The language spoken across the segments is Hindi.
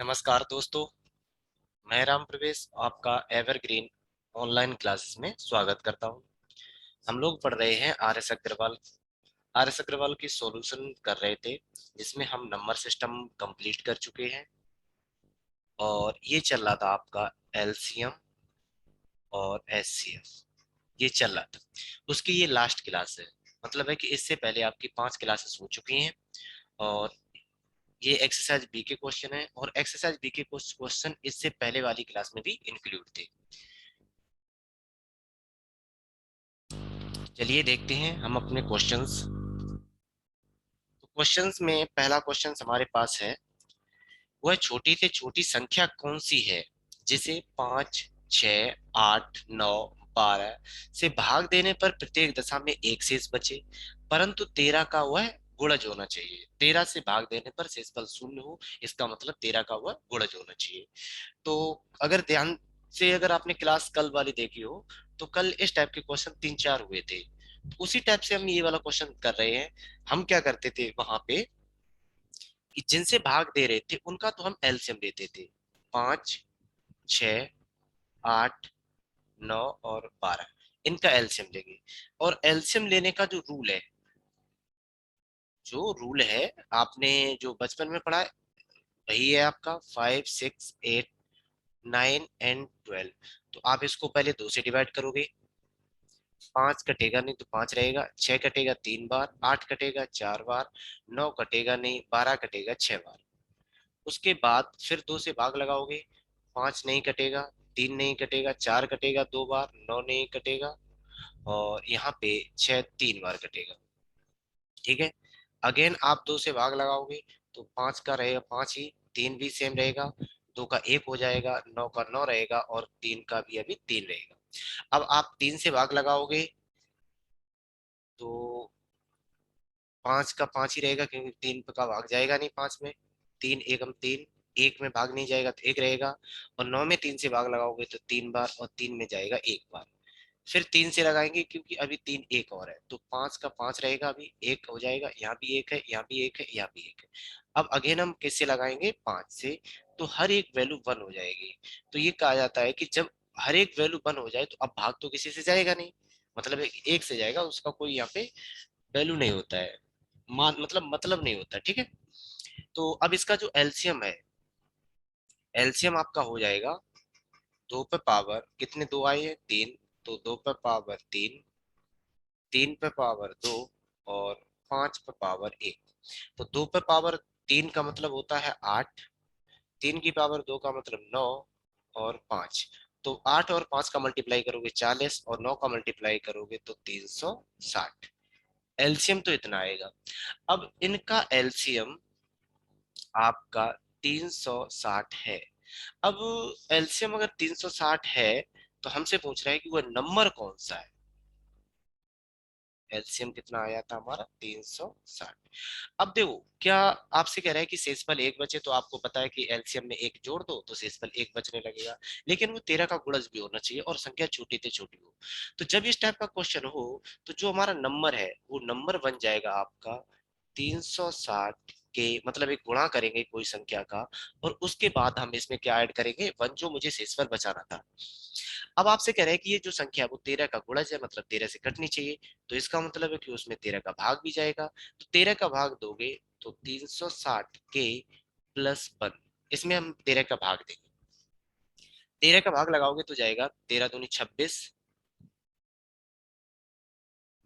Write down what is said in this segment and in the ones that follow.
नमस्कार दोस्तों। मैं राम प्रवेश आपका एवरग्रीन ऑनलाइन क्लासेस में स्वागत करता हूं। हम लोग पढ़ रहे हैं आर एस अग्रवाल की सॉल्यूशन कर रहे थे, जिसमें हम नंबर सिस्टम कंप्लीट कर चुके हैं और ये चल रहा था आपका एलसीएम और एचसीएफ। ये चल रहा था, उसकी ये लास्ट क्लास है। मतलब है कि इससे पहले आपकी 5 क्लासेस हो चुकी हैं और ये एक्सरसाइज बी के क्वेश्चन है और एक्सरसाइज बी के कुछ क्वेश्चन इससे पहले वाली क्लास में भी इंक्लूड थे। चलिए देखते हैं हम अपने क्वेश्चंस। तो क्वेश्चंस में पहला क्वेश्चन हमारे पास है, वह छोटी से छोटी संख्या कौन सी है जिसे 5, 6, 8, 9, 12 से भाग देने पर प्रत्येक दशा में एक शेष बचे, परंतु 13 का वह गुणज होना चाहिए। 13 से भाग देने पर शेषफल शून्य हो, इसका मतलब 13 का वह गुणज होना चाहिए। तो अगर ध्यान से अगर आपने क्लास कल वाली देखी हो, तो कल इस टाइप के क्वेश्चन 3-4 हुए थे। तो उसी टाइप से हम ये वाला क्वेश्चन कर रहे हैं। हम क्या करते थे वहां पे कि जिनसे भाग दे रहे थे उनका तो हम एलसीएम लेते थे। 5, 6, 8, 9 और 12, इनका एलसीएम लेंगे। और एलसीएम लेने का जो रूल है आपने जो बचपन में पढ़ा है, वही है आपका 5, 6, 8, 9 एंड 12। तो आप इसको पहले 2 से डिवाइड करोगे, 5 कटेगा नहीं तो 5 रहेगा, 6 कटेगा 3 बार, 8 कटेगा 4 बार, 9 कटेगा नहीं, 12 कटेगा 6 बार। उसके बाद फिर 2 से भाग लगाओगे, 5 नहीं कटेगा, 3 नहीं कटेगा, 4 कटेगा 2 बार, 9 नहीं कटेगा और यहाँ पे 6 3 बार कटेगा। ठीक है। अगेन आप 2 से भाग लगाओगे तो 5 का रहेगा 5 ही, 3 भी सेम रहेगा, 2 का 1 हो जाएगा, 9 का 9 रहेगा और 3 का भी अभी 3 रहेगा। अब आप 3 से भाग लगाओगे तो 5 का 5 ही रहेगा, क्योंकि 3 का भाग जाएगा नहीं 5 में। 3 एकम 3, एक में भाग नहीं जाएगा तो एक रहेगा। और 9 में 3 से भाग लगाओगे तो 3 बार और 3 में जाएगा 1 बार। फिर 3 से लगाएंगे क्योंकि अभी 3 एक और है, तो 5 का 5 रहेगा, अभी एक हो जाएगा, यहाँ भी एक है, यहाँ भी एक है, यहाँ भी एक है। अब अगेन हम किससे लगाएंगे? 5 से। तो हर एक वैल्यू 1 हो जाएगी। तो ये कहा जाता है कि जब हर एक वैल्यू 1 हो जाए तो अब भाग तो किसी से जाएगा नहीं, मतलब एक से जाएगा, उसका कोई यहाँ पे वैल्यू नहीं होता है, मान मतलब नहीं होता। ठीक है। तो अब इसका जो एलसीएम है, एलसीएम आपका हो जाएगा 2 पे पावर कितने, 2 आए हैं 3, तो 2 पे पावर 3, 3 पे पावर 2 और 5 पे पावर 1। तो 2 पे पावर 3 का मतलब होता है 8, 3 की पावर 2 का मतलब 9 और 5। तो 8 और 5 का मल्टीप्लाई करोगे 40 और 9 का मल्टीप्लाई करोगे तो 360। एलसीएम तो इतना आएगा। अब इनका एलसीएम आपका 360 है। अब एलसीएम अगर 360 है तो हमसे पूछ रहा है कि वह नंबर कौन सा है। एलसीएम कितना आया था हमारा? 360। अब देखो क्या आपसे कह रहा है कि शेषफल एक बचे, तो आपको पता है कि एलसीएम में एक जोड़ दो तो शेषफल एक बचने लगेगा। लेकिन वो 13 का गुणज भी होना चाहिए और संख्या छोटी से छोटी हो। तो जब इस टाइप का क्वेश्चन हो तो जो हमारा नंबर है वो नंबर बन जाएगा आपका 360 के, मतलब एक गुणा करेंगे कोई संख्या का और उसके बाद हम इसमें क्या ऐड करेंगे? 1, जो मुझे शेषफल बचाना था। अब आपसे कह रहे हैं कि ये जो संख्या है वो 13 का गुणज है, मतलब 13 से कटनी चाहिए। तो इसका मतलब है कि उसमें 13 का भाग भी जाएगा। तो 13 का भाग दोगे तो 360 के प्लस 1, इसमें हम 13 का भाग देंगे। 13 का भाग लगाओगे तो जाएगा 13 दूनी 26,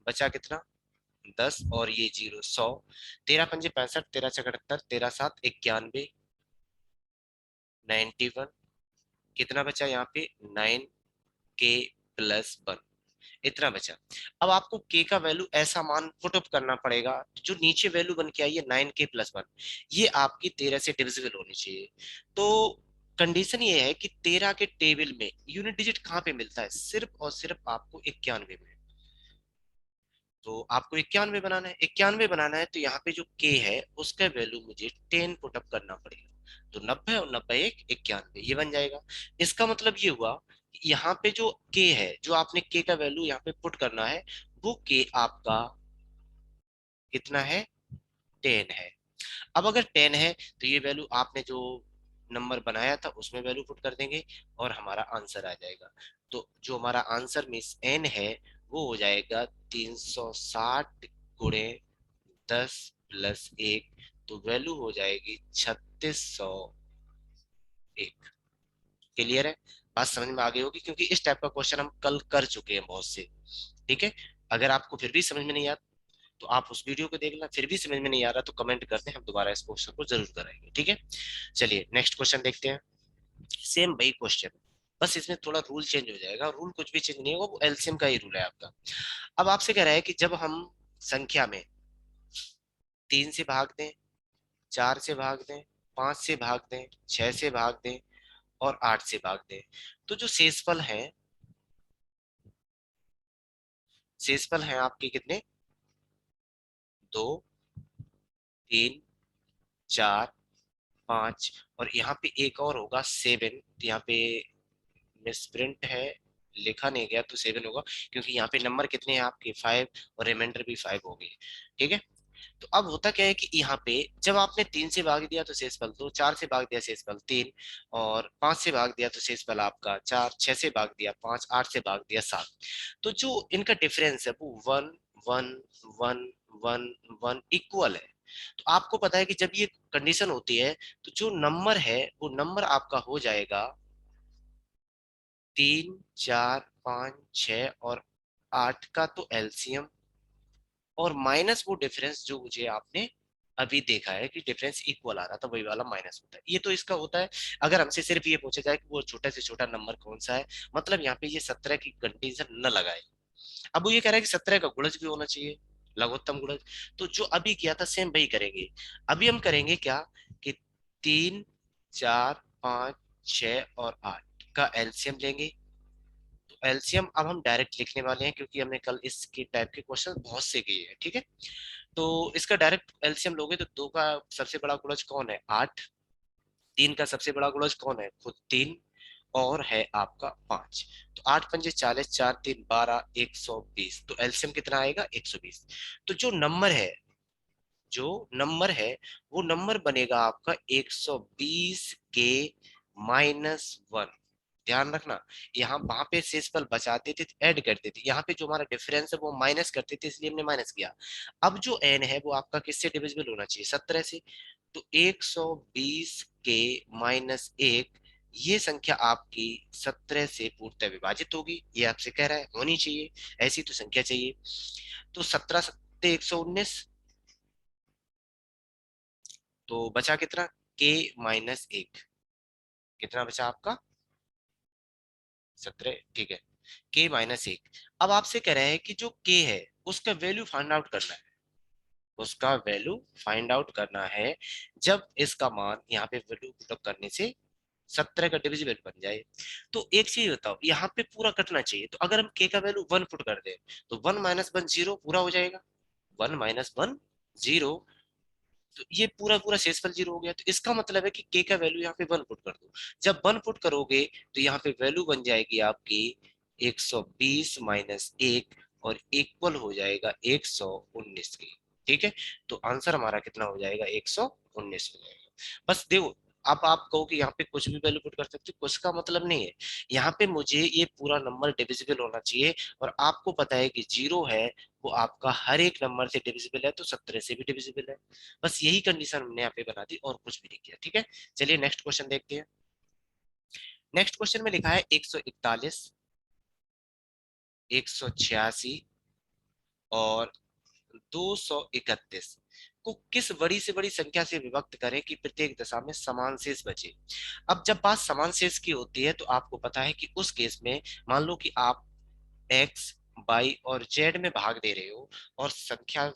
बचा कितना? 10 और ये जीरो 100। 13 पंजे 65, 13 छह 78, 13 सात 91, 91। कितना बचा यहाँ पे? 9 के प्लस 1, इतना बचा। अब आपको के का वैल्यू ऐसा मान पुट अप करना पड़ेगा, जो नीचे वैल्यू बन के आई है 9 के प्लस 1, ये आपकी 13 से डिविजिबल होनी चाहिए। तो कंडीशन ये है कि 13 के टेबल में यूनिट डिजिट कहाँ पे मिलता है? सिर्फ और सिर्फ आपको 91 में। तो आपको 91 बनाना है, 91 बनाना है, तो यहाँ पे जो के है उसका वैल्यू मुझे 10 पुट अप करना पड़ेगा। तो 90 और 90 एक 91, ये बन जाएगा। इसका मतलब ये हुआ कि यहाँ पे जो के है, जो आपने के का वैल्यू यहाँ पे पुट करना है, वो के आपका कितना है? 10 है। अब अगर 10 है तो ये वैल्यू आपने जो नंबर बनाया था उसमें वैल्यू पुट कर देंगे और हमारा आंसर आ जाएगा। तो जो हमारा आंसर मीन्स एन है वो हो जाएगा 360 गुणे 10+1, तो वैल्यू हो जाएगी 3601। क्लियर है? बात समझ में आ गई होगी, क्योंकि इस टाइप का क्वेश्चन हम कल कर चुके हैं बहुत से। ठीक है, अगर आपको फिर भी समझ में नहीं आता तो आप उस वीडियो को देख लेना, फिर भी समझ में नहीं आ रहा तो कमेंट करते हैं, हम दोबारा इस क्वेश्चन को जरूर कराएंगे। ठीक है, चलिए नेक्स्ट क्वेश्चन देखते हैं। सेम वही क्वेश्चन, बस इसमें थोड़ा रूल चेंज हो जाएगा। रूल कुछ भी चेंज नहीं होगा, वो एलसीएम का ही रूल है आपका। अब आपसे कह रहा है कि जब हम संख्या में 3 से भाग दें, 4 से भाग दें, 5 से भाग दें, 6 से भाग दें और 8 से भाग दें, तो जो शेषफल है, शेषफल है आपके कितने? 2, 3, 4, 5, और यहाँ पे एक और होगा 7। यहाँ पे मिसप्रिंट है, लिखा नहीं गया तो 7 होगा, क्योंकि यहाँ पे नंबर कितने हैं आपके 5, और रिमाइंडर भी 5 हो गए। ठीक है, तो अब होता क्या है कि यहाँ पे जब आपने 3 से भाग दिया तो शेषफल 2, 4 से भाग दिया शेषफल 3, और 5 से भाग दिया तो शेषफल आपका 4, 6 से भाग दिया 5, 8 से भाग दिया 7। तो जो इनका डिफरेंस है वो 1 1 1 1 1 इक्वल है। तो आपको पता है कि जब ये कंडीशन होती है तो जो नंबर है वो नंबर आपका हो जाएगा 3, 4, 5, 6 और 8 का तो एलसीएम, और माइनस वो डिफरेंस जो मुझे आपने अभी देखा है कि डिफरेंस इक्वल आ रहा था, वही वाला माइनस होता है। ये तो इसका होता है। अगर हमसे सिर्फ ये पूछा जाए कि वो छोटा से छोटा नंबर कौन सा है, मतलब यहाँ पे ये 17 की कंडीशन न लगाए। अब वो ये कह रहा है कि 17 का गुणज भी होना चाहिए, लघुत्तम गुणज। तो जो अभी किया था सेम वही करेंगे। अभी हम करेंगे क्या कि 3, 4, 5, 6 और 8 का एलसीएम लेंगे। तो एलसीएम अब हम डायरेक्ट लिखने वाले हैं, क्योंकि हमने कल इसकी टाइप के क्वेश्चन बहुत से किए हैं। ठीक है, तो इसका डायरेक्ट एलसीएम लोगे तो 2 का सबसे बड़ा गुणज कौन है? 8। 3 का सबसे बड़ा गुणज कौन है? खुद 3, और है आपका 5। तो 8 पंजे 40, 4 3 12, 120, तो एलसीएम कितना आएगा? 120। तो जो नंबर है वो नंबर बनेगा आपका 120 के -1। ध्यान रखना, यहाँ वहां पे शेषफल बचाते थे, ऐड करते थे, यहाँ पे जो हमारा डिफरेंस है वो माइनस करते थे, इसलिए हमने माइनस किया। अब जो एन है वो आपका किससे डिविजिबल होना चाहिए? 17 से। तो 120 के -1, ये संख्या आपकी 17 से पूर्णतः विभाजित होगी, ये आपसे कह रहा है, होनी चाहिए, ऐसी तो संख्या चाहिए। तो 17 सत्ते 119, तो बचा कितना? के -1। कितना बचा आपका? 17, ठीक है। के -1। अब आपसे कह रहे हैं कि जो के है उसका वैल्यू फाइंड आउट करना है, उसका वैल्यू फाइंड आउट करना है जब इसका मान यहाँ पे वैल्यू पुटअप करने से 17 का डिविजिबल बन जाए। तो एक चीज बताओ, यहाँ पे पूरा कटना चाहिए, तो अगर हम के का वैल्यू 1 पुट कर दे तो 1 - 1 0 पूरा हो जाएगा। 1 - 1 0, तो ये पूरा पूरा शेषफल 0 हो गया। तो इसका मतलब है कि के का वैल्यू यहाँ पे 1 पुट कर दो। जब 1 पुट करोगे तो यहाँ पे वैल्यू बन जाएगी आपकी 120 -1, और इक्वल हो जाएगा 119 की। ठीक है, तो आंसर हमारा कितना हो जाएगा? 119 हो जाएगा। बस देखो, अब आप कहो कि यहाँ पे कुछ भी वैल्यू पुट कर सकते हो, कुछ का मतलब नहीं है। यहाँ पे मुझे ये पूरा नंबर डिविजिबल होना चाहिए, और आपको पता है कि 0 है वो आपका हर एक नंबर से डिविजिबल है, तो 17 से भी डिविजिबल है। बस यही कंडीशन हमने यहाँ पे बना दी, और कुछ भी नहीं किया। ठीक है, चलिए नेक्स्ट क्वेश्चन देखते हैं। नेक्स्ट क्वेश्चन में लिखा है 141, 186 और 231 को किस बड़ी से बड़ी संख्या से विभक्त करें कि प्रत्येक दशा में समान शेष बचे। अब जब बात समान शेष की होती है तो आपको पता है कि उस केस में मान लो कि आप एक्स, वाई और जेड में भाग दे रहे हो, और संख्या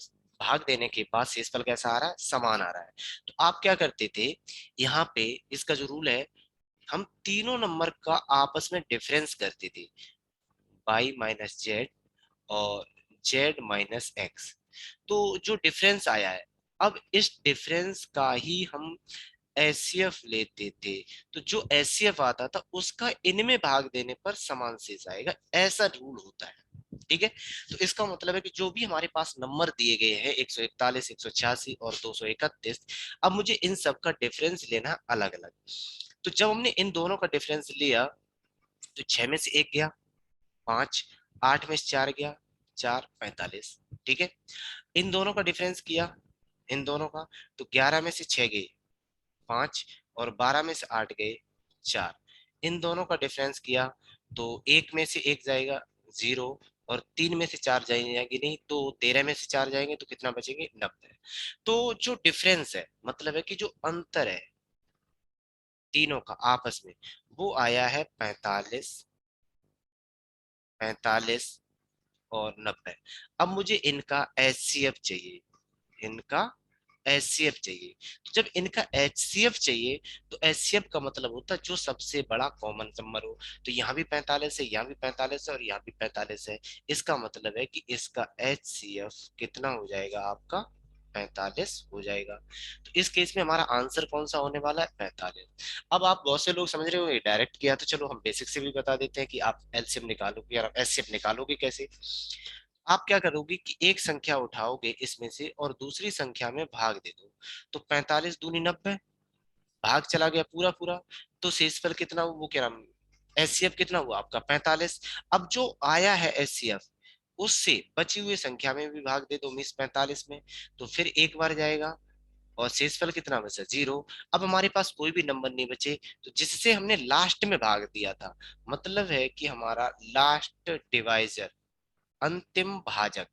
भाग देने के बाद शेषफल कैसा आ रहा है? समान आ रहा है। तो आप क्या करते थे, यहाँ पे इसका जो रूल है, हम तीनों नंबर का आपस में डिफरेंस करते थे, वाई -जेड और जेड -एक्स। तो जो डिफरेंस आया है, अब इस डिफरेंस का ही हम एचसीएफ लेते थे। तो जो एचसीएफ आता था उसका इनमें भाग देने पर समान शेष आएगा, ऐसा रूल होता है। ठीक है, तो इसका मतलब है कि जो भी हमारे पास नंबर दिए गए हैं 141, 186 और 231, अब मुझे इन सब का डिफरेंस लेना अलग अलग। तो जब हमने इन दोनों का डिफरेंस लिया तो 6 में से 1 गया 5, 8 में से 4 गया 4, 45। ठीक है, इन दोनों का डिफरेंस किया, इन दोनों का, तो 11 में से 6 गए 5, और 12 में से 8 गए 4। इन दोनों का डिफरेंस किया तो 1 में से 1 जाएगा 0, और 3 में से 4 जाएंगे नहीं, तो 13 में से 4 जाएंगे तो कितना बचेंगे 90। तो जो डिफरेंस है मतलब है कि जो अंतर है तीनों का आपस में, वो आया है 45, 45 और 90। अब मुझे इनका एचसीएफ चाहिए, इनका एचसीएफ चाहिए। तो जब इनका एचसीएफ चाहिए तो एचसीएफ का मतलब होता है जो सबसे बड़ा कॉमन नंबर हो। तो यहाँ भी 45 है, यहाँ भी 45 है, और यहाँ भी 45 है। इसका मतलब है कि इसका एचसीएफ कितना हो जाएगा आपका 45 हो जाएगा। तो इस केस में हमारा आंसर कौन सा होने वाला है 45। अब आप बहुत से लोग समझ रहे हो डायरेक्ट किया, तो चलो हम बेसिक से भी बता देते हैं कि आप एलसीएम निकालोगे और एचसीएफ निकालोगे कैसे। आप क्या करोगे कि एक संख्या उठाओगे इसमें से और दूसरी संख्या में भाग दे दो। तो 45 दूनी 90, भाग चला गया पूरा पूरा, तो शेषफल कितना हुआ, वो क्या नाम, एचसीएफ कितना हुआ आपका 45। अब जो आया है एचसीएफ उससे बची हुई संख्या में भी भाग दे दो मिस 45 में, तो फिर एक बार जाएगा और शेषफल कितना बचा 0। अब हमारे पास कोई भी नंबर नहीं बचे, तो जिससे हमने लास्ट में भाग दिया था, मतलब है कि हमारा लास्ट डिवाइजर, अंतिम भाजक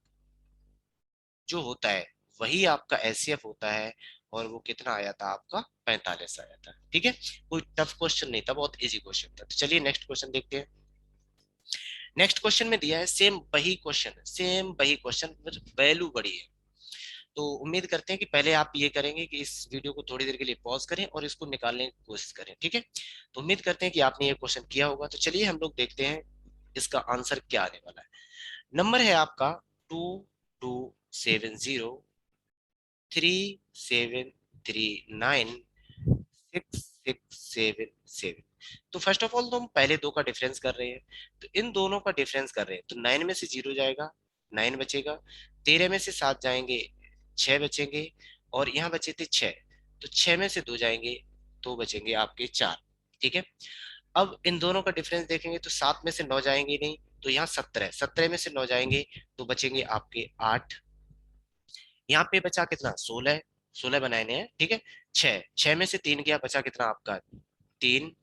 जो होता है वही आपका एचसीएफ होता है। और वो कितना आया था आपका 45 आया था। ठीक है, कोई टफ क्वेश्चन नहीं था, बहुत इजी क्वेश्चन था। तो चलिए नेक्स्ट क्वेश्चन देखते हैं। नेक्स्ट क्वेश्चन में दिया है सेम वही क्वेश्चन, सेम वही क्वेश्चन, वैल्यू बड़ी है। तो उम्मीद करते हैं कि पहले आप ये करेंगे कि इस वीडियो को थोड़ी देर के लिए पॉज करें और इसको निकालने की कोशिश करें। ठीक है, तो उम्मीद करते हैं कि आपने ये क्वेश्चन किया होगा। तो चलिए हम लोग देखते हैं इसका आंसर क्या आने वाला है। नंबर है आपका 227037396677। तो फर्स्ट ऑफ ऑल तो हम पहले दो का डिफरेंस कर रहे हैं, तो इन दोनों का डिफरेंस कर रहे हैं, तो 9 में से 0 जाएगा 9 बचेगा, 13 में से 7 जाएंगे 6 बचेंगे, और यहाँ बचे थे 6, तो 6 में से 2 जाएंगे तो बचेंगे आपके 4। ठीक है, अब इन दोनों का डिफरेंस देखेंगे तो 7 में से 9 जाएंगे नहीं, तो यहाँ 17 है, 17 में से 9 जाएंगे तो बचेंगे आपके 8। यहाँ पे बचा कितना 16, 16 बनाए हैं। ठीक है, 6, 6 में से 3 गया, बचा कितना आपका 3,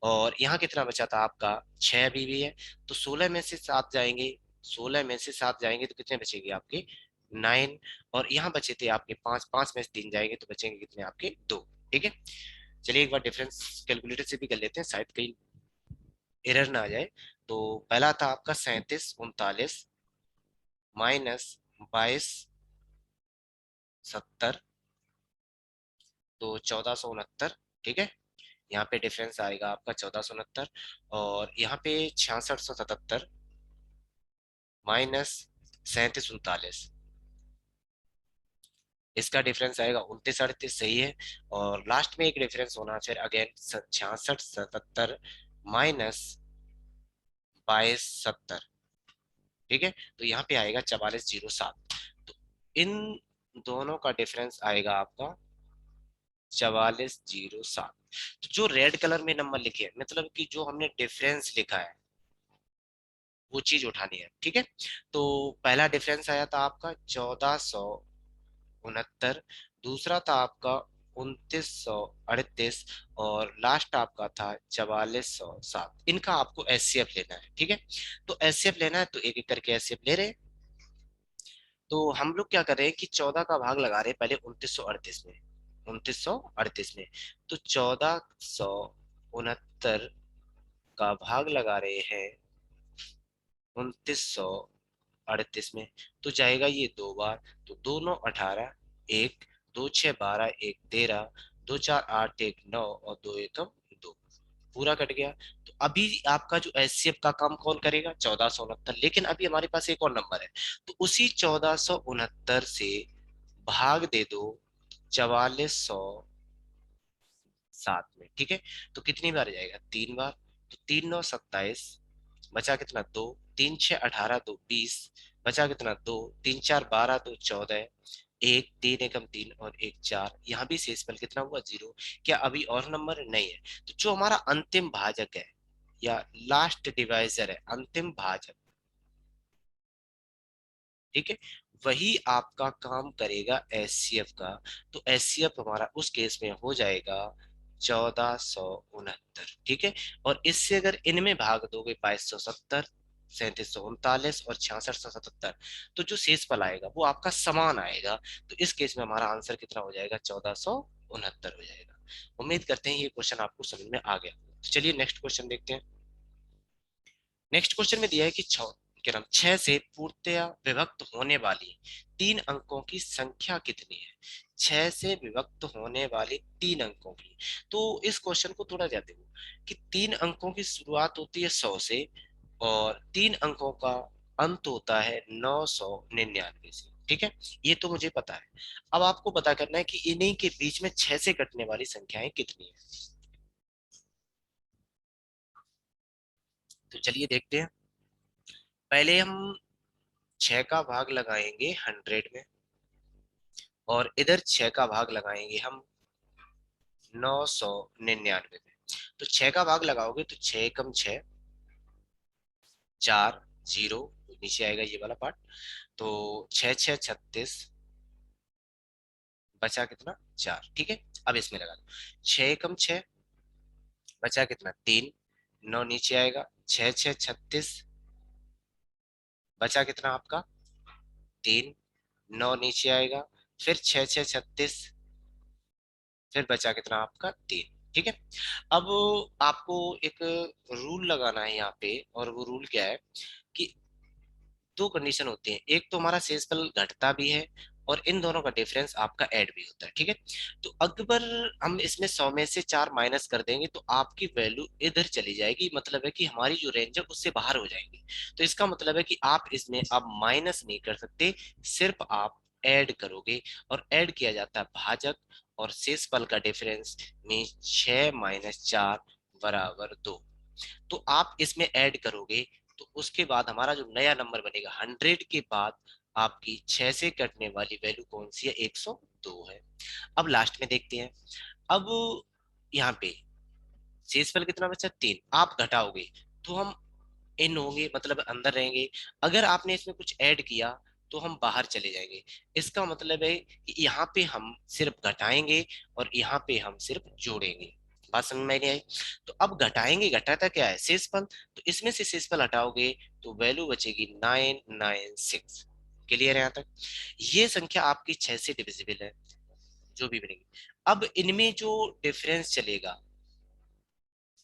और यहाँ कितना बचा था आपका 6 अभी भी है, तो 16 में से 7 जाएंगे, 16 में से 7 जाएंगे तो कितने बचेंगे आपके 9, और यहाँ बचे थे आपके 5, 5 में से 3 जाएंगे तो बचेंगे कितने आपके 2। ठीक है, चलिए एक बार डिफरेंस कैलकुलेटर से भी कर लेते हैं, शायद कहीं एरर ना आ जाए। तो पहला था आपका 3739 माइनस 2270, तो 1469। ठीक है, यहाँ पे डिफरेंस आएगा आपका 1469, और यहाँ पे 6677 माइनस 3739, इसका डिफरेंस आएगा 2938। सही है, और लास्ट में एक डिफरेंस होना चाहिए अगेन 6677 माइनस 2270। ठीक है, तो यहाँ पे आएगा 4407। तो इन दोनों का डिफरेंस आएगा आपका 4407। तो जो रेड कलर में नंबर लिखे हैं मतलब कि जो हमने डिफरेंस लिखा है वो चीज उठानी है। ठीक है, तो पहला डिफरेंस आया था आपका 1469, दूसरा था आपका 2938, और लास्ट आपका था 4407। इनका आपको एचसीएफ लेना है। ठीक है, तो एचसीएफ लेना है तो एक एक करके एचसीएफ ले रहे हैं। तो हम लोग क्या कर रहे हैं कि 14 का भाग लगा रहे हैं पहले 2938 में, 2938 में, तो 1469 का भाग लगा रहे हैं 2938 में, तो जाएगा ये दो बार, तो 2 9 18, एक, 2 6 12, एक 13, 2 4 8 1 9, और 2 1 2, पूरा कट गया। तो अभी आपका जो एचसीएफ का काम कौन करेगा 1469, लेकिन अभी हमारे पास एक और नंबर है, तो उसी 1469 से भाग दे दो 4407 में। ठीक है, तो कितनी बार जाएगा 3 बार, तो 3 9 27, बचा कितना 2, 3 6 18, 2 20, बचा कितना, 2, 3 4 12, 2 14, एक, 3 एकम 3 और एक 4, यहाँ भी शेषफल कितना हुआ, 0। क्या अभी और नंबर नहीं है? तो जो हमारा अंतिम भाजक है या लास्ट डिवाइजर है, अंतिम भाजक, ठीक है, वही आपका काम करेगा एचसीएफ का। तो एचसीएफ हमारा उस केस में हो जाएगा 1469, ठीक है। और इससे अगर इनमें भाग दोगे 2270, 3739 और 6677, तो जो शेषफल आएगा वो आपका समान आएगा। तो इस केस में हमारा आंसर कितना हो जाएगा, 1469 हो जाएगा। उम्मीद करते हैं ये क्वेश्चन आपको समझ में आ गया। तो चलिए नेक्स्ट क्वेश्चन देखते हैं। नेक्स्ट क्वेश्चन में दिया है कि क्या नाम 6 से पूर्णतया विभक्त होने वाली 3 अंकों की संख्या कितनी है? 6 से विभक्त होने वाली 3 अंकों की। तो इस क्वेश्चन को थोड़ा ध्यान देखो कि 3 अंकों की शुरुआत होती है 100 से, और 3 अंकों का अंत होता है 999 से, ठीक है। ये तो मुझे पता है। अब आपको पता करना है कि इन्हीं के बीच में 6 से कटने वाली संख्याएं कितनी है। तो चलिए देखते हैं। पहले हम 6 का भाग लगाएंगे 100 में, और इधर 6 का भाग लगाएंगे हम 999 में। तो 6 का भाग लगाओगे तो 6 कम 6, 4, 0, नीचे आएगा ये वाला पार्ट। तो 6 6 36, बचा कितना, 4, ठीक है। अब इसमें लगा दो, 6 कम 6, बचा कितना, 3, 9 नीचे आएगा, 6 6 36, बचा कितना आपका, 3, 9 नीचे आएगा, फिर 6 6 36, फिर बचा कितना आपका, 3, ठीक है। अब आपको एक रूल लगाना है यहाँ पे, और वो रूल क्या है कि दो कंडीशन होती है, एक तो हमारा शेषफल घटता भी है, और इन दोनों का डिफरेंस आपका ऐड भी होता है, ठीक है। तो अगर हम इसमें 100 में से 4 माइनस कर देंगे तो आपकी वैल्यू इधर चली जाएगी, मतलब है कि हमारी जो रेंज है उससे बाहर हो जाएंगे। तो इसका मतलब है कि आप इसमें अब माइनस नहीं कर सकते, सिर्फ आप ऐड करोगे। और ऐड किया जाता है भाजक और शेषफल का डिफरेंस में, 6 - 4 बराबर 2। तो आप इसमें ऐड करोगे, तो उसके बाद हमारा जो नया नंबर बनेगा 100 के बाद आपकी 6 से कटने वाली वैल्यू कौन सी है, 102 है। अब लास्ट में देखते हैं। अब यहाँ पे शेषफल कितना बचा, 3, आप घटाओगे तो हम इन होंगे, मतलब अंदर रहेंगे। अगर आपने इसमें कुछ ऐड किया तो हम बाहर चले जाएंगे। इसका मतलब है कि यहाँ पे हम सिर्फ घटाएंगे और यहाँ पे हम सिर्फ जोड़ेंगे। बात समझ में नहीं आई? तो अब घटाएंगे, घटाता क्या है, शेषफल। तो इसमें से शेषफल हटाओगे तो वैल्यू बचेगी 996। क्लियर है यहाँ तक? ये संख्या आपकी 6 से डिविजिबल है, जो भी बनेगी। अब इनमें जो डिफरेंस चलेगा,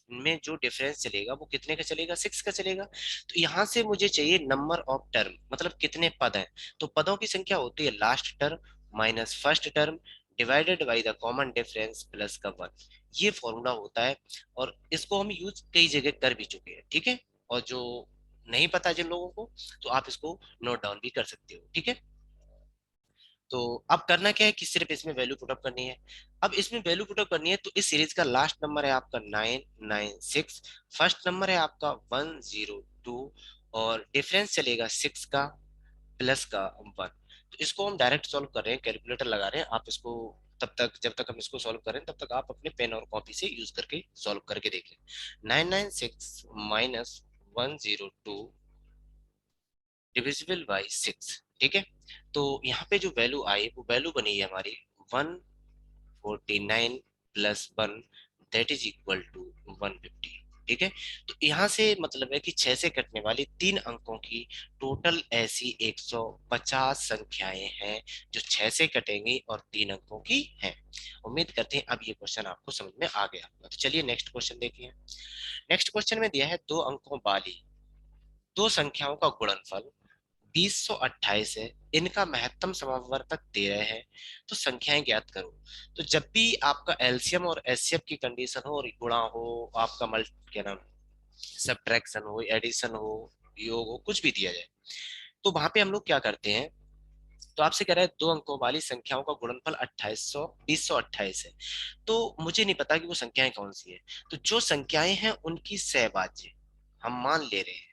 में जो डिफरेंस चलेगा वो कितने का चलेगा, 6 का चलेगा। तो यहां से मुझे चाहिए नंबर ऑफ टर्म, मतलब कितने पद हैं। तो पदों की संख्या होती है last term minus first term divided by the common difference plus का 1। ये फॉर्मूला होता है, और इसको हम यूज कई जगह कर भी चुके हैं, ठीक है। और जो नहीं पता जिन लोगों को, तो आप इसको नोट डाउन भी कर सकते हो, ठीक है। तो अब करना क्या है कि सिर्फ इसमें वैल्यू पुटअप करनी है। अब इसमें वैल्यू पुटअप करनी है, तो इस सीरीज का लास्ट नंबर है आपका 996, फर्स्ट नंबर है आपका 102, और डिफरेंस चलेगा 6 का प्लस का 1। तो इसको हम डायरेक्ट सॉल्व कर रहे हैं, कैलकुलेटर लगा रहे हैं। आप इसको तब तक, जब तक हम इसको सॉल्व कर रहे हैं तब तक आप अपने पेन और कॉपी से यूज करके सॉल्व करके देख लें। 996 माइनस 102 डिविजिबल बाई 6, ठीक है। तो यहाँ पे जो वैल्यू आई वो वैल्यू बनी है हमारी 149 plus 1, that is equal to 150, ठीक है। तो यहाँ से मतलब है कि 6 से कटने वाली 3 अंकों की टोटल ऐसी 150 संख्याएं हैं जो 6 से कटेंगी और 3 अंकों की हैं। उम्मीद करते हैं अब ये क्वेश्चन आपको समझ में आ गया होगा। तो चलिए नेक्स्ट क्वेश्चन देखिए। नेक्स्ट क्वेश्चन में दिया है 2 अंकों वाली दो संख्याओं का गुणनफल 2028 है, इनका महत्तम समावर्तक 13 है, तो संख्याएं ज्ञात करो। तो जब भी आपका एलसीएम और एचसीएफ की कंडीशन हो, और गुणा हो, आपका मल्ट क्या नाम सब्ट्रैक्शन हो, एडिशन हो, योग हो, कुछ भी दिया जाए, तो वहां पे हम लोग क्या करते हैं। तो आपसे कह रहा है 2 अंकों वाली संख्याओं का गुणनफल 2028 है। तो मुझे नहीं पता कि वो संख्याएं कौन सी है। तो जो संख्याएं हैं उनकी सहवाज्य हम मान ले रहे हैं,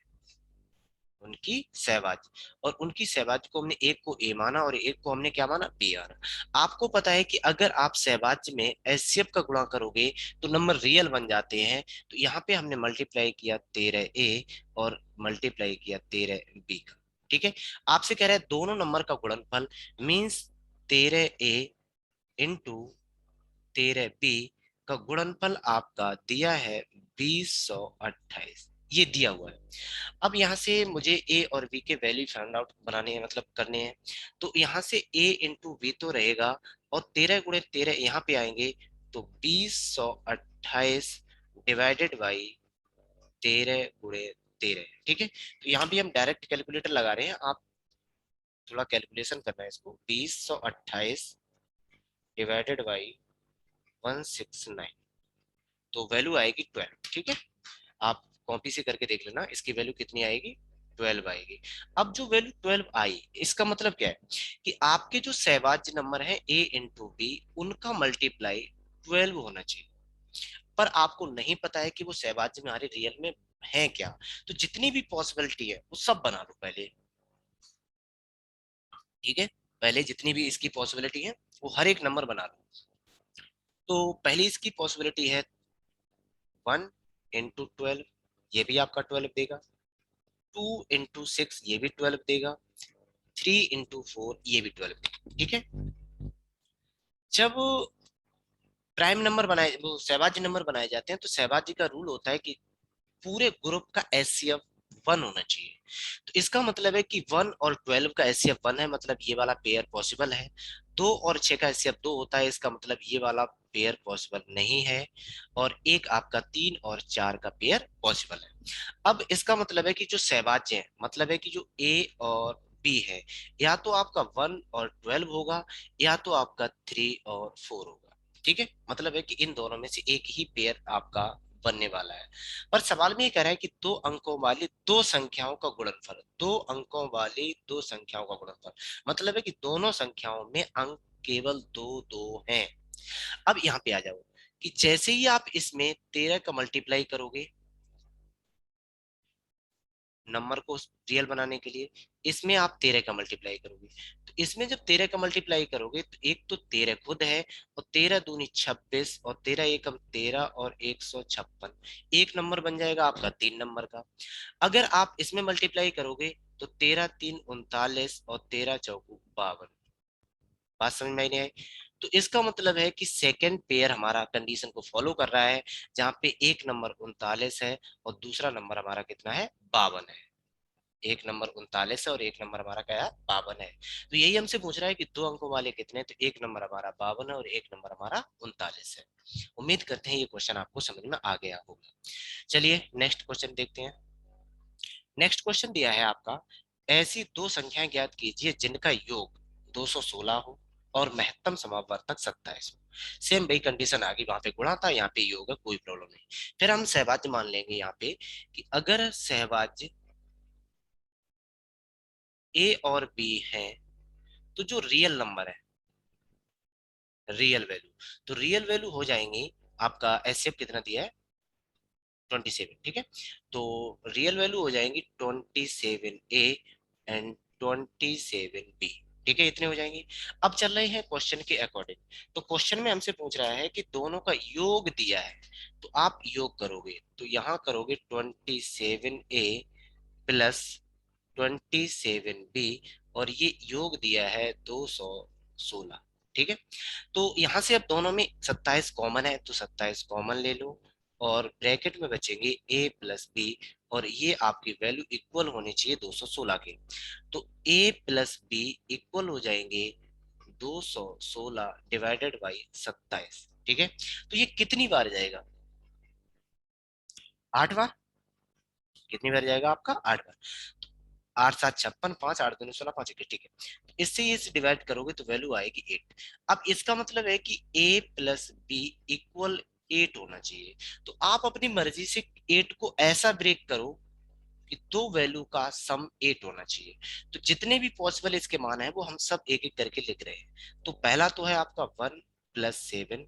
उनकी सहभाज्य, और उनकी सहभाज्य को हमने एक को ए माना और एक को हमने क्या माना, बी माना। आपको पता है कि अगर आप सहभाज्य में एचसीएफ का गुणा करोगे तो नंबर रियल बन जाते हैं। तो यहाँ पे हमने मल्टीप्लाई किया 13a और मल्टीप्लाई किया 13b का। ठीक है, आपसे कह रहा है दोनों नंबर का गुणनफल, मीन्स 13a इंटू 13b का गुणनफल आपका दिया है 2028, ये दिया हुआ है। अब यहाँ से मुझे ए और बी के वैल्यू फाइंड आउट बनाने हैं, मतलब करने हैं। तो यहाँ से ए इंटू बी तो रहेगा, और 13 गुणे 13 यहाँ पे आएंगे, तो 2028 डिवाइडेड बाई 13 गुणे 13। ठीक है, तो यहाँ भी हम डायरेक्ट कैलकुलेटर लगा रहे हैं, आप थोड़ा कैलकुलेशन करना है इसको। 2028 डिवाइडेड बाई 169, तो वैल्यू आएगी 12। ठीक है, आप कॉपी से करके देख लेना इसकी वैल्यू कितनी आएगी, 12 आएगी। अब जो वैल्यू 12 आई, इसका मतलब क्या है कि आपके जो सहभाज्य नंबर है ए इंटू बी, उनका मल्टीप्लाई 12 होना चाहिए। पर आपको नहीं पता है कि वो सहभाज्य में हमारे रियल में है क्या। तो जितनी भी पॉसिबिलिटी है वो सब बना लो पहले। ठीक है, पहले जितनी भी इसकी पॉसिबिलिटी है वो हर एक नंबर बना लो। तो पहली इसकी पॉसिबिलिटी है 1 इंटू 12, ये भी आपका 12 देगा। 2 इंटू 6, ये भी 12 देगा। 3 इंटू 4, ये भी 12 देगा। ठीक है, जब प्राइम नंबर बनाए, वो सहभाज्य नंबर बनाए जाते हैं, तो सहभाज्य का रूल होता है कि पूरे ग्रुप का एचसीएफ 1 होना चाहिए। तो इसका मतलब है कि 1 और 12 का एचसीएफ 1 है, मतलब ये वाला पेयर पॉसिबल है। 2 और 6 का एचसीएफ 2 होता है, इसका मतलब ये वाला पेयर पॉसिबल नहीं है। और एक आपका 3 और 4 का पेयर पॉसिबल है। अब इसका मतलब है कि जो सहभाज्य है, मतलब है कि जो ए और बी है, या तो आपका 1 और 12 होगा, या तो आपका 3 और 4 होगा। ठीक है, मतलब है कि इन दोनों में से एक ही पेयर आपका बनने वाला है। पर सवाल में ये कह रहा है कि 2 अंकों वाली दो संख्याओं का गुणनफल, 2 अंकों वाली दो संख्याओं का गुणनफल, मतलब है कि दोनों संख्याओं में अंक केवल दो दो हैं। अब यहाँ पे आ जाओ कि जैसे ही आप इसमें 13 का मल्टीप्लाई करोगे नंबर को रियल बनाने के लिए, इसमें आप 13 का मल्टीप्लाई करोगे। तो इसमें जब 13 का मल्टीप्लाई करोगे तो एक तो 13 खुद है, और 13 दूनी 26, और 13 एकम 13 और 156, एक नंबर बन जाएगा आपका 3 नंबर का। अगर आप इसमें मल्टीप्लाई करोगे तो 13 3 39 और 13 4 52। बात समझ में नहीं आई? तो इसका मतलब है कि सेकंड पेयर हमारा कंडीशन को फॉलो कर रहा है, जहां पे एक नंबर 39 है और दूसरा नंबर हमारा कितना है, 52 है। एक नंबर 39 है और एक नंबर हमारा क्या है, 52 है। तो यही हमसे पूछ रहा है कि 2 अंकों वाले कितने हैं, तो एक नंबर हमारा 52 है और एक नंबर हमारा 39 है। उम्मीद करते हैं ये क्वेश्चन आपको समझ में आ गया होगा। चलिए नेक्स्ट क्वेश्चन देखते हैं। नेक्स्ट क्वेश्चन दिया है आपका, ऐसी दो संख्याएं ज्ञात कीजिए जिनका योग 216 हो और महत्तम समापवर्तक 27 हो। सेम वही कंडीशन आ गई, वहां पे गुणा था, यहाँ पे योग है, कोई प्रॉब्लम नहीं। फिर हम सहभाज्य मान लेंगे यहाँ पे कि अगर सहभाज्य ए और बी है, तो जो रियल नंबर है, रियल वैल्यू, तो रियल वैल्यू हो जाएंगी, आपका एचसीएफ कितना दिया है, 27। ठीक है, तो रियल वैल्यू हो जाएंगी 27a एंड 27b। ठीक है, इतने हो जाएंगे। अब चल रहे हैं क्वेश्चन के अकॉर्डिंग। तो क्वेश्चन में हमसे पूछ रहा है कि दोनों का योग दिया है, तो आप योग करोगे तो यहाँ करोगे 27a प्लस 27b, और ये योग दिया है 216। ठीक है, तो यहां से अब दोनों में 27 कॉमन है, तो 27 कॉमन ले लो, और ब्रैकेट में बचेंगे a प्लस बी, और ये आपकी वैल्यू इक्वल होनी चाहिए 216 के। तो a प्लस बी इक्वल हो जाएंगे 216 डिवाइडेड बाई 27। ठीक है, तो ये कितनी बार जाएगा, 8 बार। कितनी बार जाएगा आपका, 8 बार। 8 7 56, 5 8 2 16, 5 1। ठीक है, इससे ये डिवाइड करोगे तो वैल्यू आएगी 8। अब इसका मतलब है कि a प्लस बी इक्वल 8 होना चाहिए। तो आप अपनी मर्जी से 8 को ऐसा ब्रेक करो कि दो वैल्यू का सम 8 होना चाहिए। तो जितने भी पॉसिबल इसके मान है वो हम सब एक एक करके लिख रहे हैं। तो पहला तो है आपका 1 प्लस 7,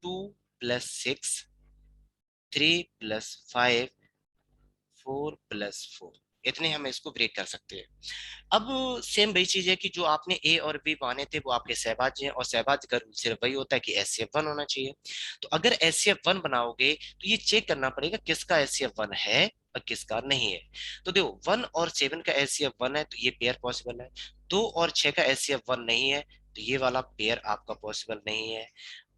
2 प्लस 6, 3 प्लस 5, 4 प्लस 4। इतने हम इसको ब्रेक कर सकते हैं। अब सेम वही चीज है कि जो आपने ए और बी माने थे वो आपके सहभाज्य हैं, और सहभाज्य का रूल सिर्फ वही होता है कि HCF1 होना चाहिए। तो अगर HCF1 बनाओगे तो ये चेक करना पड़ेगा किसका HCF1 है और किसका नहीं है। तो देखो 1 और 7 का HCF1 है तो ये पेयर पॉसिबल है, 2 और 6 का HCF1 नहीं है तो ये वाला पेयर आपका पॉसिबल नहीं है,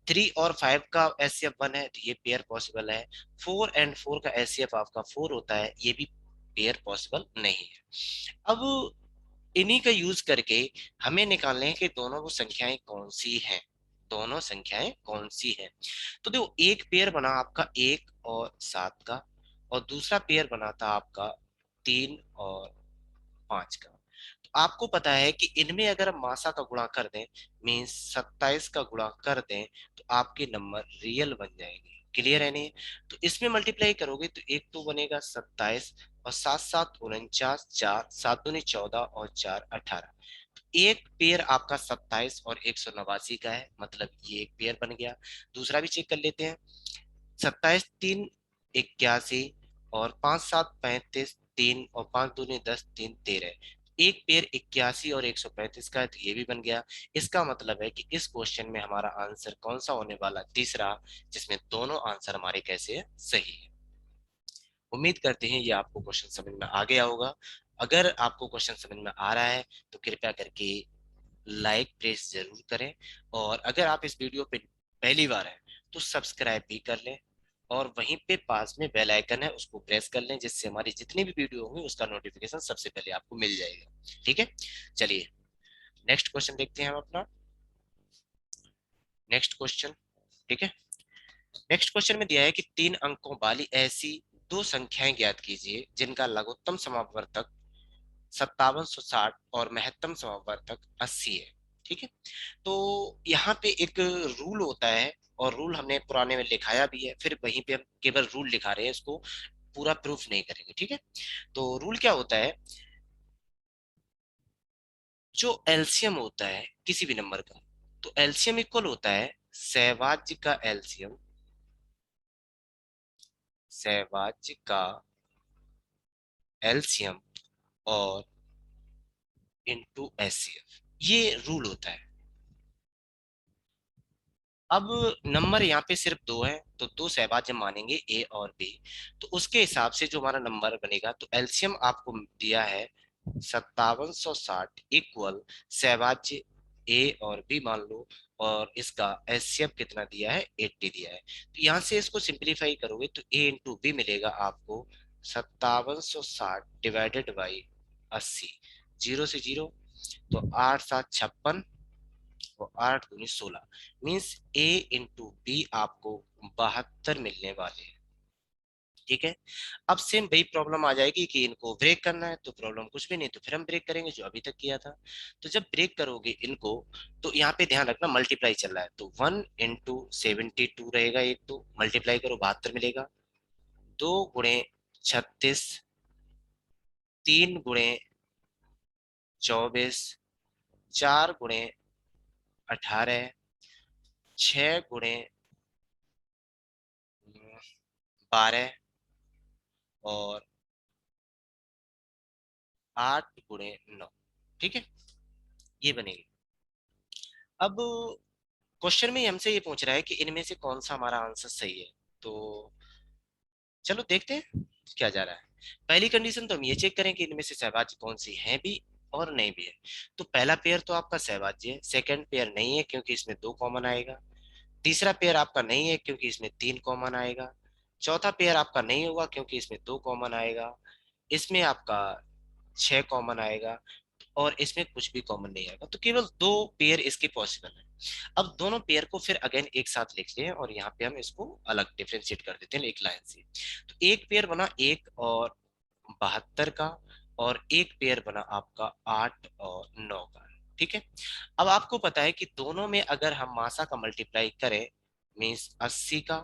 3 और 5 का HCF1 है तो ये पेयर पॉसिबल है, 4 और 4 का HCF आपका 4 होता है, ये भी पेयर पॉसिबल नहीं है। अब इन्हीं का यूज करके हमें निकालने हैं कि दोनों वो संख्याएं कौन सी हैं, दोनों संख्याएं कौन सी हैं। तो देखो एक पेयर बना आपका 1 और 7 का, और दूसरा पेयर बना था आपका 3 और 5 का। तो आपको पता है कि इनमें अगर हम मासा का गुणा कर दें, मीन्स 27 का गुणा कर दें, तो आपके नंबर रियल बन जाएंगे। क्लियर है नहीं? तो इसमें मल्टीप्लाई करोगे तो एक तो बनेगा 27, और 7 7 49, 4 7 दूनी 14 और 4 18। एक पेयर आपका 27 और 189 का है, मतलब ये एक पेयर बन गया। दूसरा भी चेक कर लेते हैं, 27 3 81, और 5 7 35, 3 और 5 दूनी 10, 3 13। एक पेयर 81 और 135 का है तो ये भी बन गया। इसका मतलब है कि इस क्वेश्चन में हमारा आंसर कौन सा होने वाला, तीसरा, जिसमें दोनों आंसर हमारे कैसे है, सही है। उम्मीद करते हैं ये आपको क्वेश्चन समझ में आ गया होगा। अगर आपको क्वेश्चन समझ में आ रहा है तो कृपया करके लाइक प्रेस जरूर करें, और अगर आप इस वीडियो पे पहली बार हैं तो सब्सक्राइब भी कर लें, और वहीं पे पास में बेल आइकन है उसको प्रेस कर लें, जिससे हमारी जितनी भी वीडियो होंगी उसका नोटिफिकेशन सबसे पहले आपको मिल जाएगा। ठीक है, चलिए नेक्स्ट क्वेश्चन देखते हैं हम अपना। नेक्स्ट क्वेश्चन, ठीक है। नेक्स्ट क्वेश्चन में दिया है कि 3 अंकों वाली ऐसी दो संख्याएं ज्ञात कीजिए जिनका लघुत्तम समापवर्तक 5760 और महत्तम समापवर्तक 80 है। ठीक है, तो यहाँ पे एक रूल होता है, और रूल हमने पुराने में लिखाया भी है, फिर वहीं पे हम केवल रूल लिखा रहे हैं, इसको पूरा प्रूफ नहीं करेंगे। ठीक है, तो रूल क्या होता है, जो एलसीएम होता है किसी भी नंबर का, तो एलसीएम इक्वल होता है सहभाज्य का एलसीएम, सहभाज्य का एलसीएम और इनटू एचसीएफ, ये रूल होता है। अब नंबर यहाँ पे सिर्फ दो है तो दो सहभाज्य मानेंगे ए और बी, तो उसके हिसाब से जो हमारा नंबर बनेगा, तो एलसीएम आपको दिया है 5760 इक्वल सहभाज्य ए और बी मान लो, और इसका एचसीएफ कितना दिया है, 80 दिया है। तो यहाँ से इसको सिंप्लीफाई करोगे तो ए इंटू बी मिलेगा आपको 5760 डिवाइडेड बाई 80, जीरो से जीरो, तो 8 7 56, और 8 दूनी 16, मीन्स ए इंटू बी आपको 72 मिलने वाले हैं। ठीक है, अब सेम वही प्रॉब्लम आ जाएगी कि इनको ब्रेक करना है, तो प्रॉब्लम कुछ भी नहीं, तो फिर हम ब्रेक करेंगे जो अभी तक किया था। तो जब ब्रेक करोगे इनको, तो यहाँ पे ध्यान रखना मल्टीप्लाई चल रहा है, तो 1 इंटू 72 रहेगा, एक तो मल्टीप्लाई करो 72 मिलेगा, 2 गुणे 36, 3 गुणे 24, 4 गुणे 18, 6 गुणे 12, और 8 गुणे 9। ठीक है, ये बनेगी। अब क्वेश्चन में हमसे ये पूछ रहा है कि इनमें से कौन सा हमारा आंसर सही है, तो चलो देखते हैं क्या जा रहा है। पहली कंडीशन तो हम ये चेक करें कि इनमें से सहभाज्य कौन सी है भी और नहीं भी है। तो पहला पेयर तो आपका सहभाज्य है, सेकंड पेयर नहीं है क्योंकि इसमें 2 कॉमन आएगा, तीसरा पेयर आपका नहीं है क्योंकि इसमें 3 कॉमन आएगा, चौथा पेयर आपका नहीं होगा क्योंकि इसमें 2 कॉमन आएगा, इसमें आपका 6 कॉमन आएगा, और इसमें कुछ भी कॉमन नहीं आएगा, तो केवल 2 पेयर इसके पॉसिबल है। अब दोनों पेयर को फिर अगेन एक साथ लिख लें, और यहाँ पे हम इसको अलग डिफरेंशिएट कर देते हैं एक लाइन से। तो एक पेयर बना 1 और 72 का, और एक पेयर बना आपका 8 और 9 का। ठीक है, अब आपको पता है कि दोनों में अगर हम मासा का मल्टीप्लाई करें, मीन्स 80 का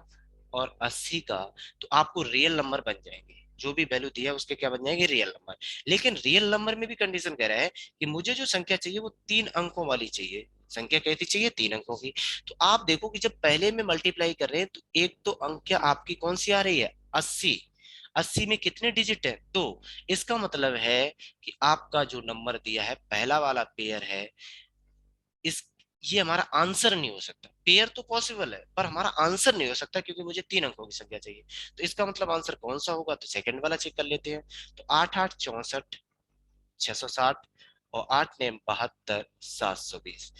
और 80 का, तो आपको रियल नंबर बन जाएंगे, जो भी वैल्यू दिया है उसके क्या बन जाएंगे, रियल नंबर। लेकिन रियल नंबर में भी कंडीशन कह रहा है कि मुझे जो संख्या चाहिए वो 3 अंकों वाली चाहिए, संख्या कैसी चाहिए, 3 अंकों की। तो आप देखो कि जब पहले में मल्टीप्लाई कर रहे हैं तो एक तो अंक आपकी कौन सी आ रही है, 80, 80 में कितने डिजिट है? तो इसका मतलब है कि आपका जो नंबर दिया है पहला वाला पेयर है, इस ये हमारा आंसर नहीं हो सकता। पेयर तो पॉसिबल है पर हमारा आंसर नहीं हो सकता, क्योंकि मुझे 3 अंकों की संख्या चाहिए। तो इसका मतलब आंसर कौन सा होगा? तो सेकंड वाला चेक कर लेते हैं। तो 8 8 64 660 और 8 9 72 720,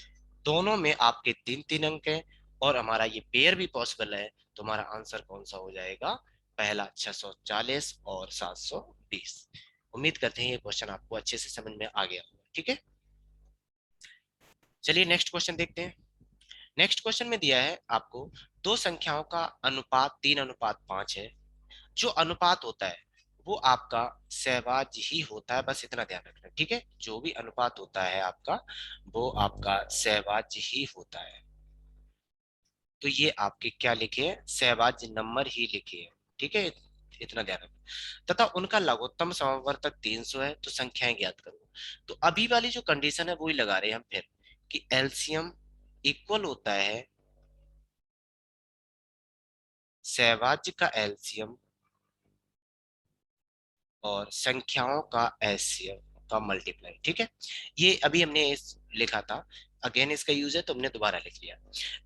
दोनों में आपके 3 3 अंक हैं और हमारा ये पेयर भी पॉसिबल है। तो हमारा आंसर कौन सा हो जाएगा? पहला 640 और 720। उम्मीद करते हैं ये क्वेश्चन आपको अच्छे से समझ में आ गया होगा। ठीक है, चलिए नेक्स्ट क्वेश्चन देखते हैं। नेक्स्ट क्वेश्चन में दिया है आपको, दो संख्याओं का अनुपात 3 अनुपात 5 है। जो अनुपात होता है वो आपका सहवाज ही होता है, बस इतना ध्यान रखना। ठीक है, जो भी अनुपात होता है आपका, वो आपका सहवाज ही होता है। तो ये आपके क्या लिखे हैं? सहवाज नंबर ही लिखे हैं। ठीक है, इतना ध्यान रखना। तथा उनका लघुत्तम समवर्तक 300 है, तो संख्याएं ज्ञात करो। तो अभी वाली जो कंडीशन है वो ही लगा रहे हैं हम फिर, कि एलसीएम इक्वल होता है सहवाज का एलसीएम और संख्याओं का एलसीएम का मल्टीप्लाई। ठीक है, ये अभी हमने लिखा था, अगेन इसका यूज है तो हमने दोबारा लिख लिया।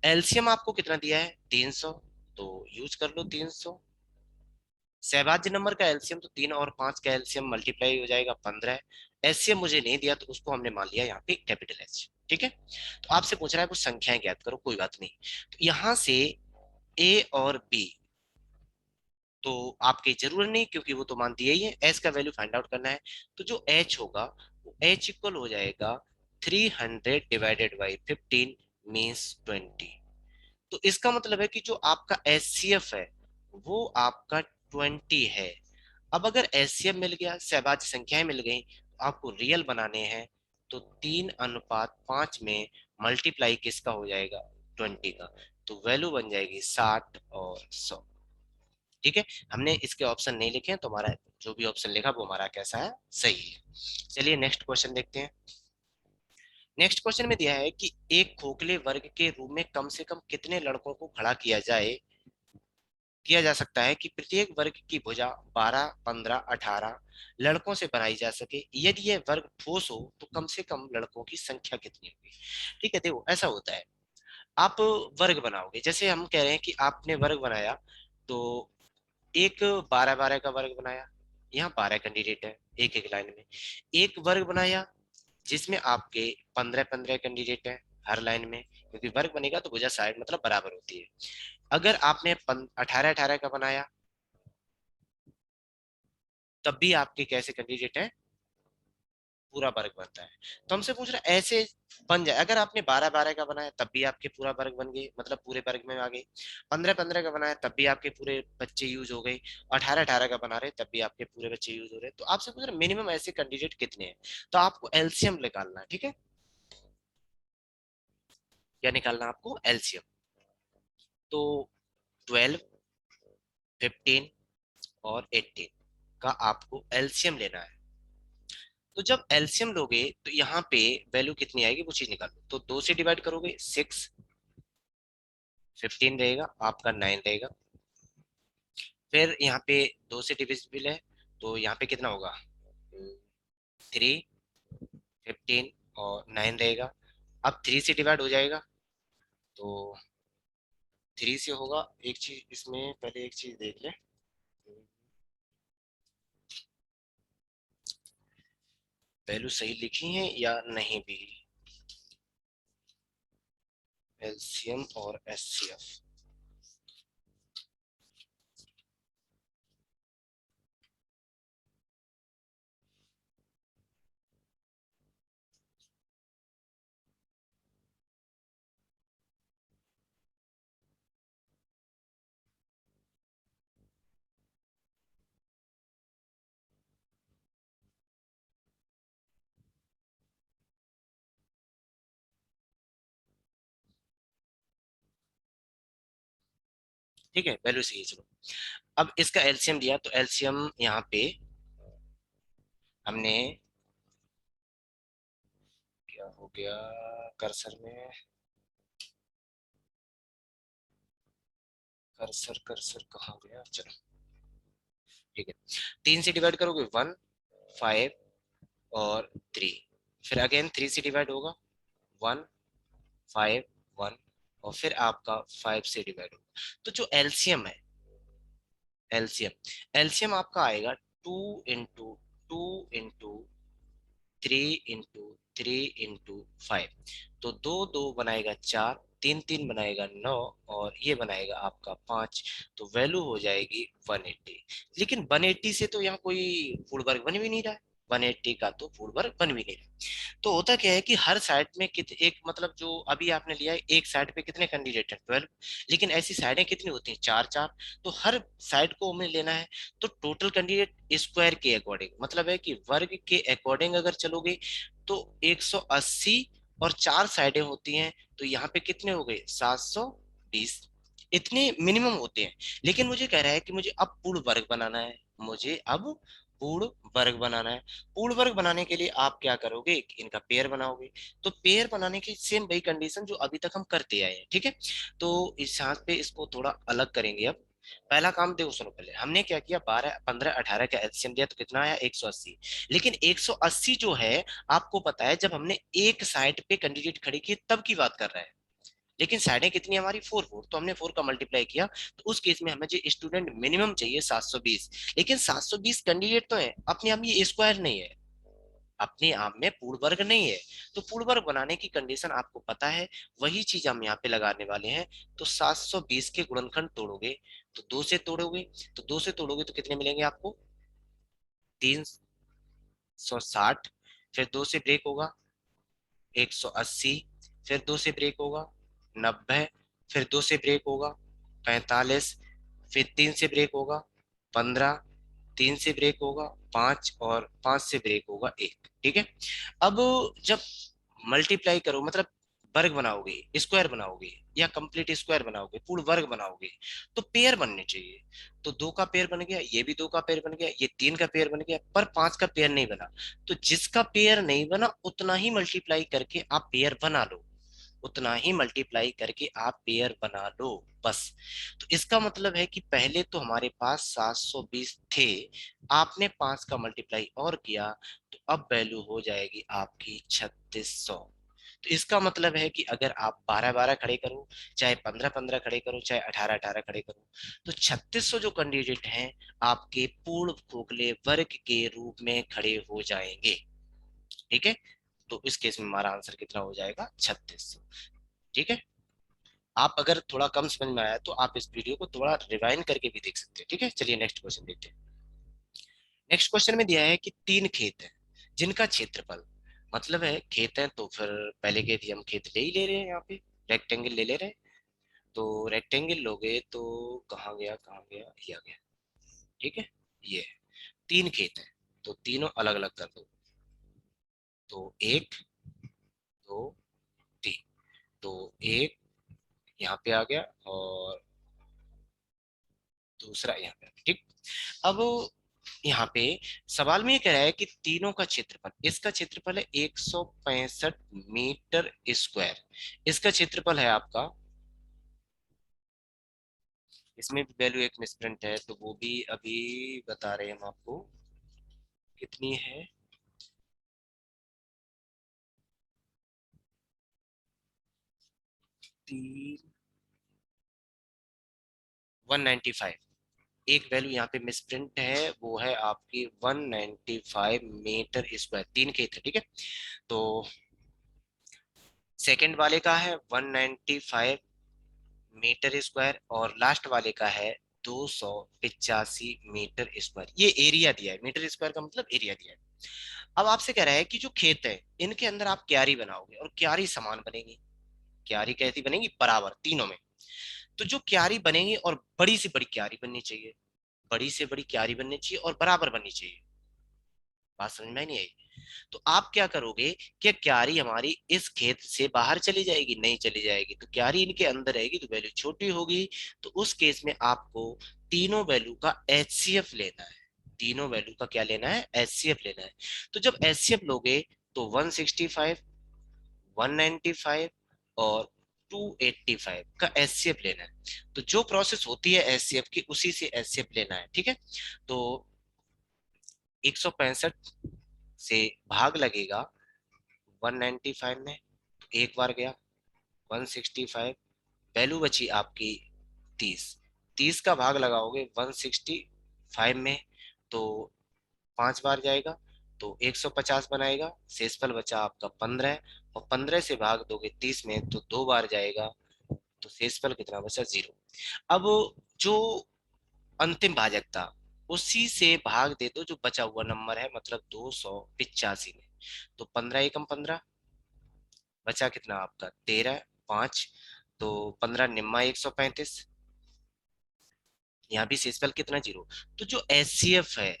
एलसीएम आपको कितना दिया है? 300, तो यूज कर लो 300। सहभाज्य नंबर का एलसीएम तो 3 और 5 का एलसीएम मल्टीप्लाई हो जाएगा 15। एचसीएम मुझे नहीं दिया तो उसको हमने मान लिया यहाँ पे कैपिटल एच। ठीक है, तो आपसे पूछ रहा है कुछ संख्याएं ज्ञात करो, कोई बात नहीं। तो यहाँ से ए और बी तो आपकी जरूरत नहीं, क्योंकि वो तो मान दिया ही है। एच का वैल्यू फाइंड आउट करना है। तो जो एच होगा वो एच इक्वल हो जाएगा 300 डिवाइडेड बाई 15 मीन्स 20। तो इसका मतलब है कि जो आपका एचसीएफ है वो आपका 20 है। अब अगर एचसीएफ मिल गया, सहभाज्य संख्याएं मिल गई, तो आपको रियल बनाने हैं। तो 3 अनुपात 5 में मल्टीप्लाई किसका हो जाएगा? 20 का। तो वैल्यू बन जाएगी 60 और 100। ठीक है, हमने इसके ऑप्शन नहीं लिखे हैं, तो हमारा जो भी ऑप्शन लिखा वो हमारा कैसा है? सही है। चलिए नेक्स्ट क्वेश्चन देखते हैं। नेक्स्ट क्वेश्चन में दिया है कि एक खोखले वर्ग के रूप में कम से कम कितने लड़कों को खड़ा किया जा सकता है कि प्रत्येक वर्ग की भुजा 12 15 18 लड़कों से बनाई जा सके। यदि यह वर्ग ठोस हो तो कम से कम लड़कों की संख्या कितनी होगी? ठीक है, देखो ऐसा होता है, आप वर्ग बनाओगे, जैसे हम कह रहे हैं कि आपने वर्ग बनाया, तो एक 12 12 का वर्ग बनाया। यहाँ 12 कैंडिडेट है एक एक लाइन में। एक वर्ग बनाया जिसमें आपके 15 15 कैंडिडेट है हर लाइन में, क्योंकि वर्ग बनेगा तो भुजा साइड मतलब बराबर होती है। अगर आपने 18 18 का बनाया, तब भी आपके कैसे कैंडिडेट है? पूरा वर्ग बनता है। तो हमसे पूछ रहा है ऐसे बन जाए। अगर आपने 12 12 का बनाया तब भी आपके पूरा वर्ग बन गए, मतलब पूरे वर्ग में आ गए। 15 15 का बनाया तब भी आपके पूरे बच्चे यूज हो गए। 18 18 का बना रहे तब भी आपके पूरे बच्चे यूज हो रहे। तो आपसे पूछ रहा मिनिमम ऐसे कैंडिडेट कितने हैं? तो आपको एलसीएम निकालना है। ठीक है, क्या निकालना है आपको? एलसीएम। तो 12 15 और 18 का आपको एलसीएम लेना है। तो जब एलसीएम लोगे तो यहाँ पे वैल्यू कितनी आएगी वो चीज निकालो। तो 2 से डिवाइड करोगे 6, 15 रहेगा आपका 9 रहेगा। फिर यहाँ पे 2 से डिविजिबल है, तो यहाँ पे कितना होगा? 3, 15 और 9 रहेगा। अब 3 से डिवाइड हो जाएगा, तो 3 से होगा। एक चीज इसमें पहले एक चीज देख ले, वैल्यू सही लिखी है या नहीं भी। एलसीएम और एचसीएफ, ठीक है वैल्यू सही है। चलो, अब इसका एलसीएम दिया, तो एलसीएम यहाँ पे हमने, क्या हो गया कर्सर में? कर्सर कर्सर कहाँ गया? चलो, ठीक है, 3 से डिवाइड करोगे 1, 5 और 3, फिर अगेन 3 से डिवाइड होगा 1, 5, 1 और फिर आपका 5 से डिवाइड होगा। तो जो एलसीएम है, एलसीएम एलसीएम आपका आएगा 2 इंटू 3 इंटू 5, तो 2 2 बनाएगा 4, 3 3 बनाएगा 9 और ये बनाएगा आपका 5, तो वैल्यू हो जाएगी 180। लेकिन 180 से तो यहाँ कोई पूर्ण वर्ग बन भी नहीं रहा है, 180 का तो पूर्ण वर्ग बन भी नहीं रहा। तो होता क्या है कि हर साइड में एक मतलब जो अभी आपने लिया है, एक साइड पे कितने कैंडिडेट हैं 12, लेकिन ऐसी साइडें कितनी होती हैं 4 4, तो हर साइड को हमें लेना है। तो टोटल कैंडिडेट स्क्वायर के अकॉर्डिंग, मतलब है कि वर्ग के अकॉर्डिंग अगर चलोगे तो 180 और 4 साइडें होती हैं, तो यहाँ पे कितने हो गए 720, इतने मिनिमम होते हैं। लेकिन मुझे कह रहा है कि मुझे अब पूर्ण वर्ग बनाना है, मुझे अब पूर्ण वर्ग बनाना है। पूर्ण वर्ग बनाने के लिए आप क्या करोगे, इनका पेयर बनाओगे। तो पेयर बनाने की सेम वही कंडीशन जो अभी तक हम करते आए हैं, ठीक है। तो इस यहाँ पे इसको थोड़ा अलग करेंगे अब। पहला काम देखो, सुनो, पहले हमने क्या किया, 12 15 18 का एलसीएम दिया तो कितना आया 180। लेकिन 180 जो है, आपको पता है जब हमने एक साइड पे कैंडिडेट खड़ी की तब की बात कर रहा है। लेकिन साइडें कितनी हमारी 4 4, तो हमने 4 का मल्टीप्लाई किया, तो उस केस में हमें जो स्टूडेंट मिनिमम चाहिए 720। लेकिन 720 कैंडिडेट तो है, अपने आप ये स्क्वायर नहीं है, अपने आप में पूर्ण वर्ग नहीं है। तो पूर्ण वर्ग बनाने की कंडीशन आपको पता है, वही चीज हम यहाँ पे लगाने वाले हैं। तो 720 के गुणनखंड तोड़ोगे तो 2 से तोड़ोगे, तो 2 से तोड़ोगे तो कितने मिलेंगे आपको 360, फिर 2 से ब्रेक होगा 180, फिर 2 से ब्रेक होगा 90, फिर 2 से ब्रेक होगा 45, फिर 3 से ब्रेक होगा 15, 3 से ब्रेक होगा 5 और 5 से ब्रेक होगा 1, ठीक है। अब जब मल्टीप्लाई करो, मतलब वर्ग बनाओगे, स्क्वायर बनाओगे या कंप्लीट स्क्वायर बनाओगे, पूर्ण वर्ग बनाओगे, तो पेयर बनने चाहिए। तो 2 का पेयर बन गया, ये भी 2 का पेयर बन गया, ये 3 का पेयर बन गया, पर 5 का पेयर नहीं बना। तो जिसका पेयर नहीं बना उतना ही मल्टीप्लाई करके आप पेयर बना लो, उतना ही मल्टीप्लाई करके आप पेयर बना लो, बस। तो इसका मतलब है कि पहले तो हमारे पास 720 थे, आपने 5 का मल्टीप्लाई और किया, तो अब वैल्यू हो जाएगी आपकी 3600। तो इसका मतलब है कि अगर आप 12 12 खड़े करो, चाहे 15 15 खड़े करो, चाहे 18 18 खड़े करो, तो 3600 जो कैंडिडेट हैं आपके पूर्ण खोखले वर्ग के रूप में खड़े हो जाएंगे, ठीक है। तो इस केस में हमारा आंसर कितना हो जाएगा 3600, ठीक है। आप अगर थोड़ा कम समझ में आया तो आप इस वीडियो को थोड़ा रिवाइंड करके भी देख सकते हैं, ठीक है। चलिए नेक्स्ट क्वेश्चन देखते हैं। नेक्स्ट क्वेश्चन में दिया है कि 3 खेत हैं जिनका क्षेत्रफल, मतलब है खेत है तो फिर पहले के हम खेत ले ही ले रहे हैं, यहाँ पे रेक्टेंगल ले ले रहे हैं। तो रेक्टेंगल लोगे तो कहाँ गया कहाँ गया, ये आ गया, ठीक है। ये है, 3 खेत हैं, तो तीनों अलग अलग कर दो। तो 1 2 3, तो एक यहाँ पे आ गया और दूसरा यहाँ पे, ठीक। अब यहाँ पे सवाल में ये कह रहा है कि तीनों का क्षेत्रफल, इसका क्षेत्रफल है 165 मीटर स्क्वायर, इसका क्षेत्रफल है आपका, इसमें भी वैल्यू एक मिसप्रिंट है तो वो भी अभी बता रहे हैं हम आपको कितनी है। 195, एक वैल्यू यहाँ पे मिसप्रिंट है, वो है आपकी 195 मीटर स्क्वायर, 3 खेत है, ठीक है। तो सेकंड वाले का है 195 मीटर स्क्वायर और लास्ट वाले का है 285 मीटर स्क्वायर। ये एरिया दिया है, मीटर स्क्वायर का मतलब एरिया दिया है। अब आपसे कह रहा है कि जो खेत है इनके अंदर आप क्यारी बनाओगे और क्यारी समान बनेगी। क्यारी कैसी बनेगी, बराबर तीनों में। तो जो क्यारी बनेगी और बड़ी से बड़ी क्यारी बननी चाहिए, बड़ी से बड़ी क्यारी बननी चाहिए और बराबर बननी चाहिए। बात समझ में नहीं आई। तो आप क्या करोगे कि क्यारी हमारी इस खेत से बाहर चली जाएगी, नहीं चली जाएगी, तो क्यारी इनके अंदर रहेगी तो वैल्यू छोटी होगी। तो उस केस में आपको तीनों वैल्यू का एचसीएफ लेना है, तीनों वैल्यू का क्या लेना है, एचसीएफ लेना है। तो जब एचसीएफ लोगे तो 165, 195 और 285 का एचसीएफ लेना है। तो जो प्रोसेस होती है एचसीएफ की उसी से एचसीएफ लेना है, ठीक है। तो 165 से भाग लगेगा 195 में, तो एक बार गया 165, वैल्यू बची आपकी 30। 30 का भाग लगाओगे 165 में, तो 5 बार जाएगा, तो 150 बनाएगा, शेषफल बचा आपका 15, और 15 से भाग दोगे 30 में तो 2 बार जाएगा, तो शेषफल कितना बचा 0। अब जो अंतिम भाजक था उसी से भाग दे दो जो बचा हुआ नंबर है, मतलब 285 में। तो 15 एकम 15, बचा कितना आपका 13, 5, तो 15 निम्मा 135, यहाँ भी शेषफल कितना 0। तो जो एचसीएफ है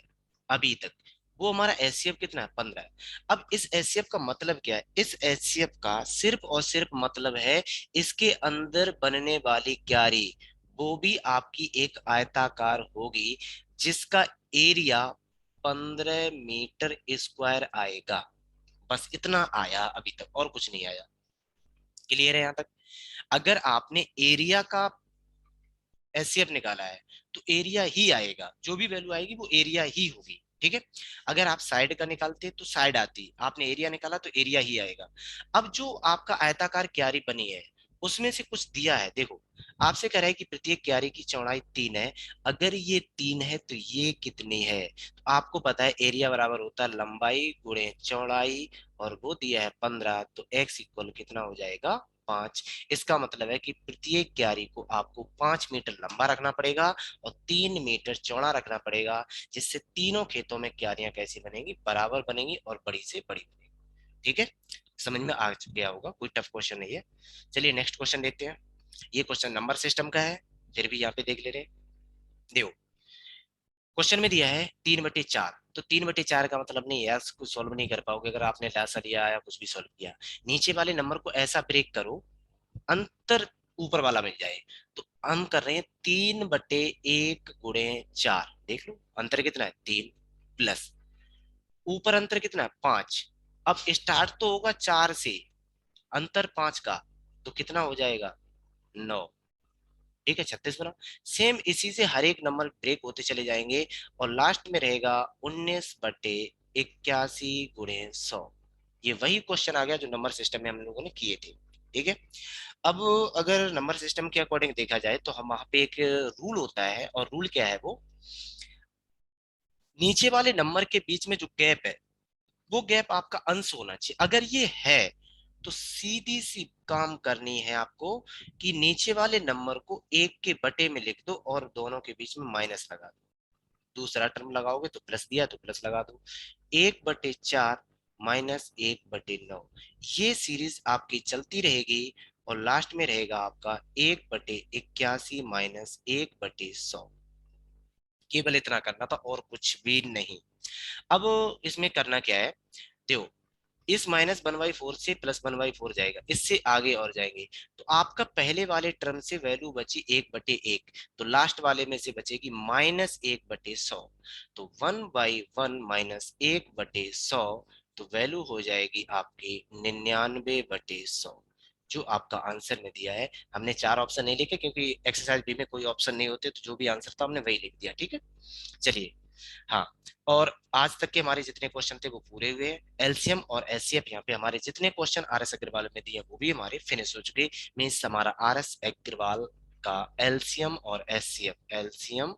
अभी तक, वो हमारा एचसीएफ कितना है 15 है। अब इस एचसीएफ का मतलब क्या है, इस एचसीएफ का सिर्फ और सिर्फ मतलब है इसके अंदर बनने वाली क्यारी वो भी आपकी एक आयताकार होगी जिसका एरिया 15 मीटर स्क्वायर आएगा। बस इतना आया अभी तक, और कुछ नहीं आया। क्लियर है यहाँ तक? अगर आपने एरिया का एचसीएफ निकाला है तो एरिया ही आएगा, जो भी वैल्यू आएगी वो एरिया ही होगी, ठीक है। अगर आप साइड का निकालते तो साइड आती, आपने एरिया निकाला तो एरिया ही आएगा। अब जो आपका आयताकार क्यारी बनी है उसमें से कुछ दिया है, देखो आपसे कह रहा है कि प्रत्येक क्यारी की चौड़ाई 3 है। अगर ये 3 है तो ये कितनी है, तो आपको पता है एरिया बराबर होता है लंबाई गुणे चौड़ाई, और वो दिया है 15, तो x इक्वल कितना हो जाएगा 5। इसका मतलब है कि प्रत्येक क्यारी को आपको 5 मीटर लंबा रखना पड़ेगा और 3 मीटर चौड़ा रखना पड़ेगा, जिससे तीनों खेतों में क्यारियां कैसी बनेंगी, बराबर बनेंगी और बड़ी से बड़ी बनेगी। ठीक है, समझ में आ गया होगा, कोई टफ क्वेश्चन नहीं है। चलिए नेक्स्ट क्वेश्चन देखते हैं। ये क्वेश्चन नंबर सिस्टम का है, फिर भी यहाँ पे देख ले रहे। देखो क्वेश्चन में दिया है 3/4, तो 3/4 का मतलब नहीं है यार, कुछ सॉल्व नहीं कर पाओगे अगर आपने लासा लिया या कुछ भी सॉल्व किया। नीचे वाले नंबर को ऐसा ब्रेक करो अंतर ऊपर वाला मिल जाए। तो हम कर रहे हैं 3/1 गुणे 4, देख लो अंतर कितना है 3, प्लस ऊपर अंतर कितना है 5। अब स्टार्ट तो होगा 4 से, अंतर 5 का, तो कितना हो जाएगा 9। ठीक है 36 बना। सेम इसी से हर एक नंबर ब्रेक होते चले जाएंगे और लास्ट में रहेगा 19/81 गुणे 100। ये वही क्वेश्चन आ गया जो नंबर सिस्टम में हम लोगों ने किए थे। ठीक है, अब अगर नंबर सिस्टम के अकॉर्डिंग देखा जाए तो हम वहां पे एक रूल होता है, और रूल क्या है वो, नीचे वाले नंबर के बीच में जो गैप है वो गैप आपका अंश होना चाहिए। अगर ये है तो सीधी सी काम करनी है आपको कि नीचे वाले नंबर को 1 के बटे में लिख दो और दोनों के बीच में माइनस लगा दो। दूसरा टर्म लगाओगे तो प्लस दिया तो प्लस लगा दो। 1/4 -1/9, ये सीरीज आपकी चलती रहेगी और लास्ट में रहेगा आपका 1/81 -1/100। केवल इतना करना था और कुछ भी नहीं। अब इसमें करना क्या है, देखो इस -1/4 से +1/4 जाएगा, इससे आगे और जाएंगे, तो आपका पहले वाले टर्म से वैल्यू बची 1/1, तो लास्ट वाले में से बचेगी -1/100। तो 1/1 -1/100, तो वैल्यू हो जाएगी आपकी 99/100, जो आपका आंसर में दिया है। हमने 4 ऑप्शन नहीं लिखे क्योंकि एक्सरसाइज बी में कोई ऑप्शन नहीं होते, तो जो भी आंसर था हमने वही लिख दिया। ठीक है, चलिए। हाँ, और आज तक के हमारे जितने क्वेश्चन थे वो पूरे हुए हैं। एलसीएम और एचसीएफ यहाँ पे हमारे जितने क्वेश्चन आर एस अग्रवाल में दिए वो भी हमारे फिनिश हो चुके। मीन्स हमारा आर एस अग्रवाल का एलसीएम और एचसीएफ, एलसीएम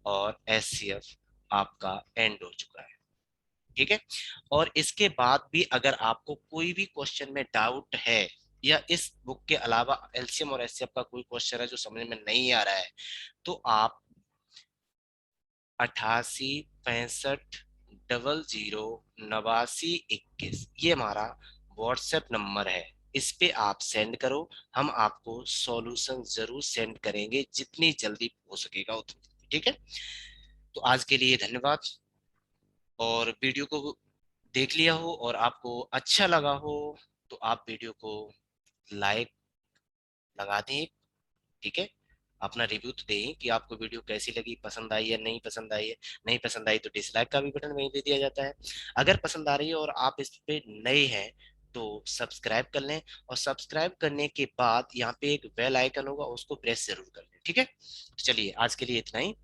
और एचसीएफ आपका एंड हो चुका है। ठीक है, और इसके बाद भी अगर आपको कोई भी क्वेश्चन में डाउट है या इस बुक के अलावा एलसीएम और एचसीएफ का कोई क्वेश्चन है जो समझ में नहीं आ रहा है, तो आप 88 65 00 89 21, ये हमारा व्हाट्सएप नंबर है। इस पे आप सेंड करो, हम आपको सॉल्यूशन जरूर सेंड करेंगे जितनी जल्दी हो सकेगा उतनी। ठीक है, तो आज के लिए धन्यवाद। और वीडियो को देख लिया हो और आपको अच्छा लगा हो तो आप वीडियो को लाइक लगा दें। ठीक है, अपना रिव्यू तो दें कि आपको वीडियो कैसी लगी, पसंद आई या नहीं पसंद आई है। नहीं पसंद आई तो डिसलाइक का भी बटन वहीं दे दिया जाता है। अगर पसंद आ रही है और आप इस पे नए हैं तो सब्सक्राइब कर लें, और सब्सक्राइब करने के बाद यहाँ पे एक बेल आइकन होगा, उसको प्रेस जरूर कर लें। ठीक है, तो चलिए आज के लिए इतना ही।